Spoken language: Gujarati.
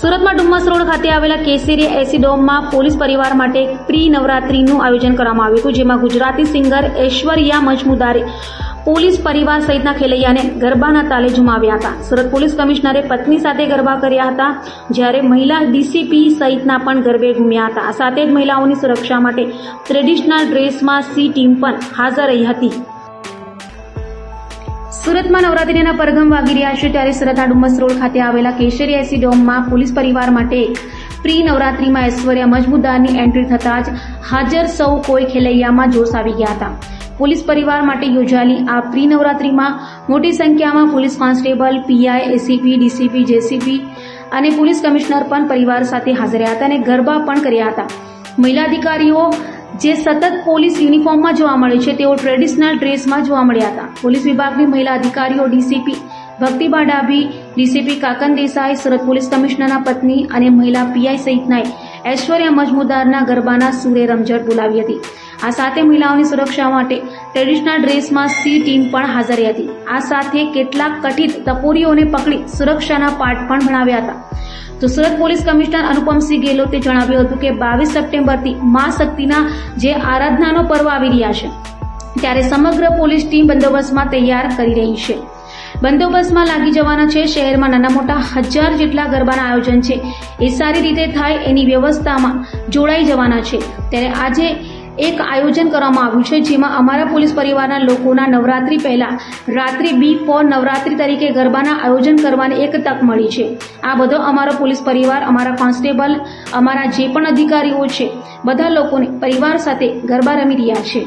સુરતમાં ડુમ્મસ રોડ ખાતે આવેલા કેસરિયા એસી ડોમમાં પોલીસ પરિવાર માટે પ્રી નવરાત્રીનું આયોજન કરવામાં આવ્યું હતું, જેમાં ગુજરાતી સિંગર ઐશ્વર્યા મજમુદારે પોલીસ પરિવાર સહિતના ખેલૈયાને ગરબાના તાલે ઝુમાવ્યા હતા. સુરત પોલીસ કમિશનરે પત્ની સાથે ગરબા કર્યા હતા, જ્યારે મહિલા ડીસીપી સહિતના પણ ગરબે ઘૂમ્યા હતા. આ સાથે જ મહિલાઓની સુરક્ષા માટે ટ્રેડિશનલ ડ્રેસમાં સી ટીમ પણ હાજર રહી હતી. સુરતમાં નવરાત્રીના પરગમ વાગી રહ્યા છે, ત્યારે સુરતના ડુમ્મસ રોડ ખાતે આવેલા કેસરિયા એસી ડોમમાં પોલીસ પરિવાર માટે પ્રી નવરાત્રીમાં ઐશ્વર્યા મજમુદારની એન્ટ્રી થતાં જ હાજર સૌ કોઈ ખેલૈયામાં જોશ આવી ગયા હતા. પોલીસ પરિવાર માટે યોજાયેલી આ પ્રી નવરાત્રીમાં મોટી સંખ્યામાં police constable, PI, ACP, DCP, JCP અને પોલીસ કમિશનર પણ પરિવાર સાથે હાજર રહ્યા હતા અને ગરબા પણ કર્યા હતા. મહિલા અધિકારીઓ જે સતત પોલીસ યુનિફોર્મમાં જોવા મળે છે, તેઓ ટ્રેડિશનલ ડ્રેસમાં જોવા મળ્યા હતા. પોલીસ વિભાગની મહિલા અધિકારીઓ DCP Bhaktiba Dabhi, DCP Kakan Desai, Surat police કમિશનરના પત્ની અને મહિલા પીઆઈ સહિતનાએ ઐશ્વર્યા મજમુદારના ગરબાના સૂરે રમઝટ બોલાવી હતી. આ સાથે મહિલાઓની સુરક્ષા માટે ટ્રેડિશનલ ડ્રેસમાં સી ટીમ પણ હાજર રહી હતી. આ સાથે કેટલાક કથિત ટપોરીઓને પકડી સુરક્ષાના પાઠ પણ ભણાવ્યા હતા. તો સુરત પોલીસ કમિશનર અનુપમસિંહ ગેહલોતે જણાવ્યું હતું કે 22 સપ્ટેમ્બરથી મા શક્તિના જે આરાધનાનો પર્વ આવી રહ્યા છે, ત્યારે સમગ્ર પોલીસ ટીમ બંદોબસ્તમાં તૈયાર કરી રહી છે. બંદોબસ્તમાં લાગી જવાના છે. શહેરમાં નાના મોટા 1000 જેટલા ગરબાના આયોજન છે, એ સારી રીતે થાય એની વ્યવસ્થામાં જોડાઈ જવાના છે. ત્યારે આજે એક આયોજન કરવામાં આવ્યું છે, જેમાં અમારા પોલીસ પરિવારના લોકોના નવરાત્રી પહેલા રાત્રિ બી4 નવરાત્રી તરીકે ગરબાના આયોજન કરવાની એક તક મળી છે. આ બધો અમારો પોલીસ પરિવાર, અમારા કોન્સ્ટેબલ, અમારા જે પણ અધિકારીઓ છે, બધા લોકોને પરિવાર સાથે ગરબા રમી રહ્યા છે.